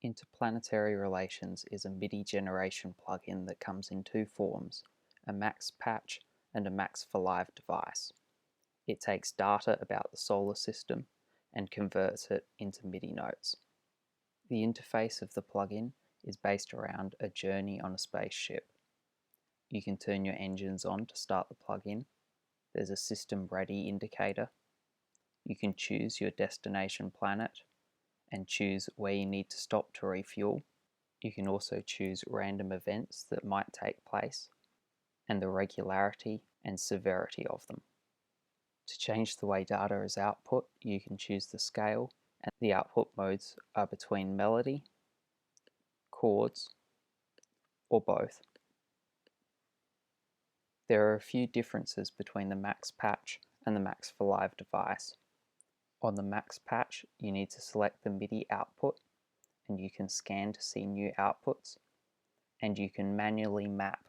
Interplanetary Relations is a MIDI generation plugin that comes in two forms, a Max patch and a Max for Live device. It takes data about the solar system and converts it into MIDI notes. The interface of the plugin is based around a journey on a spaceship. You can turn your engines on to start the plugin. There's a system ready indicator. You can choose your destination planet and choose where you need to stop to refuel. You can also choose random events that might take place and the regularity and severity of them. To change the way data is output, you can choose the scale, and the output modes are between melody, chords, or both. There are a few differences between the Max patch and the Max for Live device. On the Max patch, you need to select the MIDI output, and you can scan to see new outputs, and you can manually map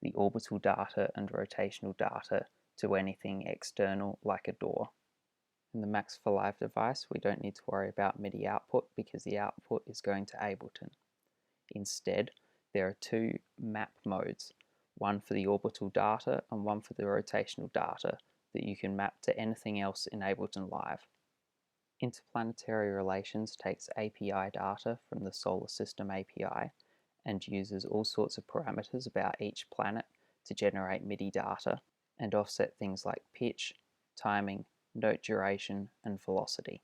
the orbital data and rotational data to anything external like a door. In the Max for Live device, we don't need to worry about MIDI output because the output is going to Ableton. Instead, there are two map modes, one for the orbital data and one for the rotational data that you can map to anything else in Ableton Live. Interplanetary Relations takes API data from the Solar System API and uses all sorts of parameters about each planet to generate MIDI data and offset things like pitch, timing, note duration, and velocity.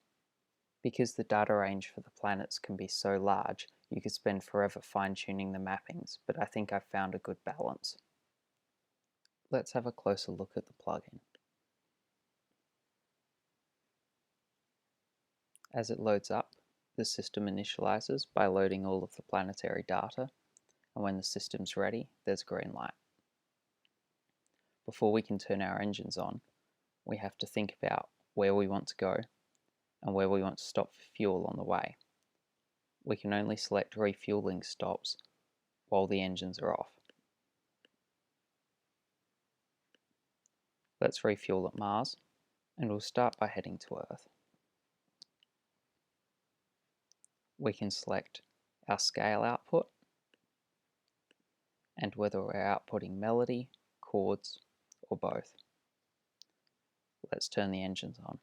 Because the data range for the planets can be so large, you could spend forever fine-tuning the mappings, but I think I've found a good balance. Let's have a closer look at the plugin. As it loads up, the system initializes by loading all of the planetary data, and when the system's ready, there's a green light. Before we can turn our engines on, we have to think about where we want to go and where we want to stop for fuel on the way. We can only select refueling stops while the engines are off. Let's refuel at Mars, and we'll start by heading to Earth. We can select our scale output and whether we're outputting melody, chords, or both. Let's turn the engines on.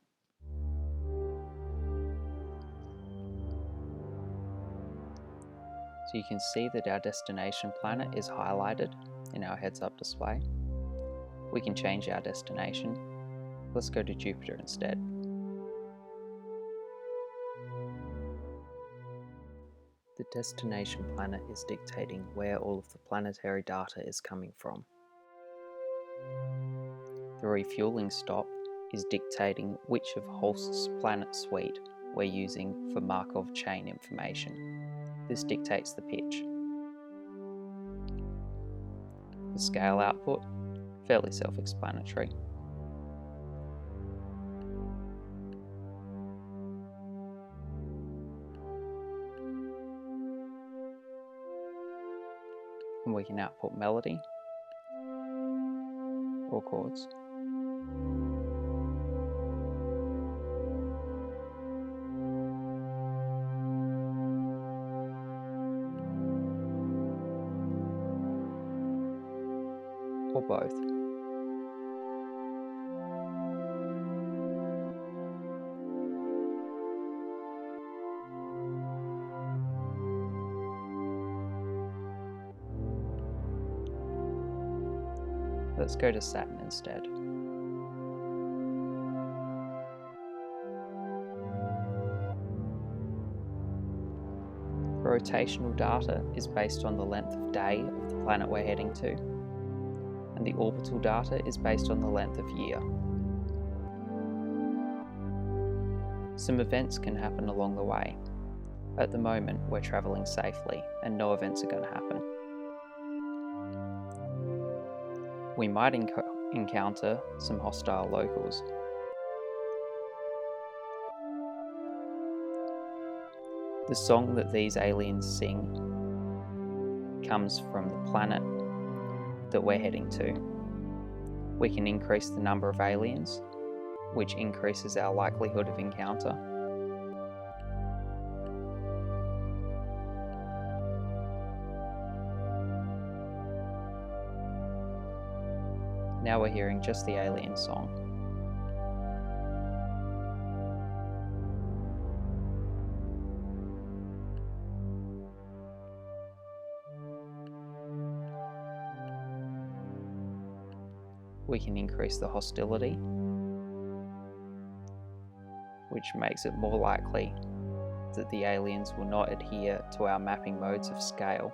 So you can see that our destination planet is highlighted in our heads-up display. We can change our destination. Let's go to Jupiter instead. The destination planet is dictating where all of the planetary data is coming from. The refueling stop is dictating which of Holst's planet suite we're using for Markov chain information. This dictates the pitch. The scale output, fairly self-explanatory. And we can output melody or chords. Or both. Let's go to Saturn instead. The rotational data is based on the length of day of the planet we're heading to, and the orbital data is based on the length of year. Some events can happen along the way. At the moment, we're travelling safely, and no events are going to happen. We might encounter some hostile locals. The song that these aliens sing comes from the planet that we're heading to. We can increase the number of aliens, which increases our likelihood of encounter. Now we're hearing just the alien song. We can increase the hostility, which makes it more likely that the aliens will not adhere to our mapping modes of scale.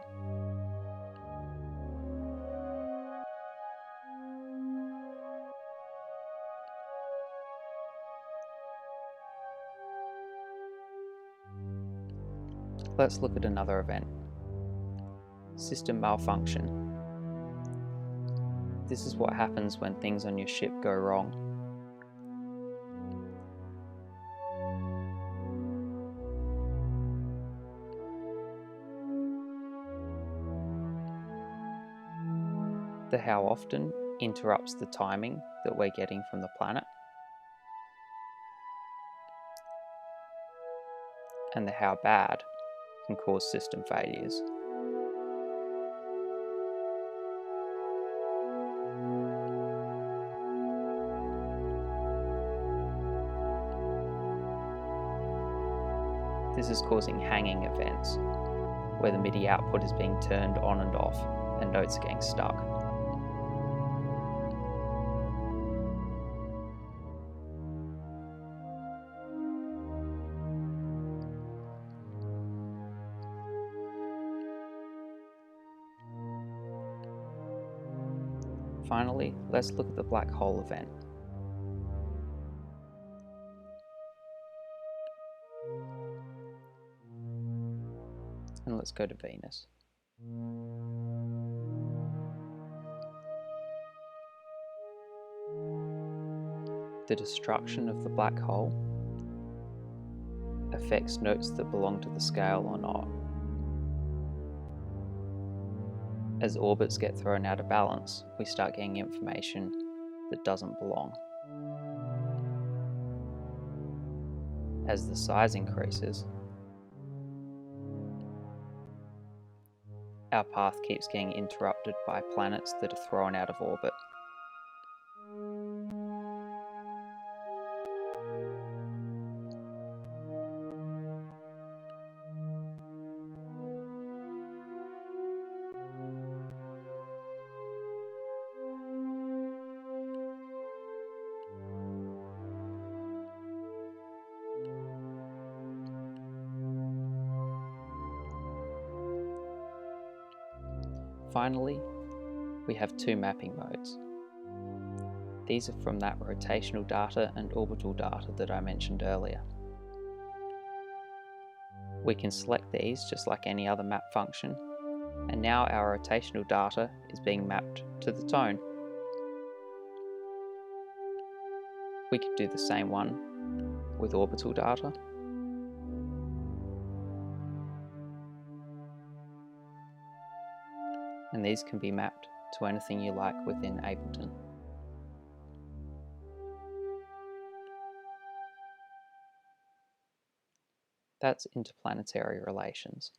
Let's look at another event. System malfunction. This is what happens when things on your ship go wrong. The how often interrupts the timing that we're getting from the planet. And the how bad can cause system failures. This is causing hanging events, where the MIDI output is being turned on and off, and notes are getting stuck. Finally, let's look at the black hole event. And let's go to Venus. The destruction of the black hole affects notes that belong to the scale or not. As orbits get thrown out of balance, we start getting information that doesn't belong. As the size increases, our path keeps getting interrupted by planets that are thrown out of orbit. Finally, we have two mapping modes. These are from that rotational data and orbital data that I mentioned earlier. We can select these just like any other map function, and now our rotational data is being mapped to the tone. We could do the same one with orbital data. And these can be mapped to anything you like within Ableton. That's interplanetary relations.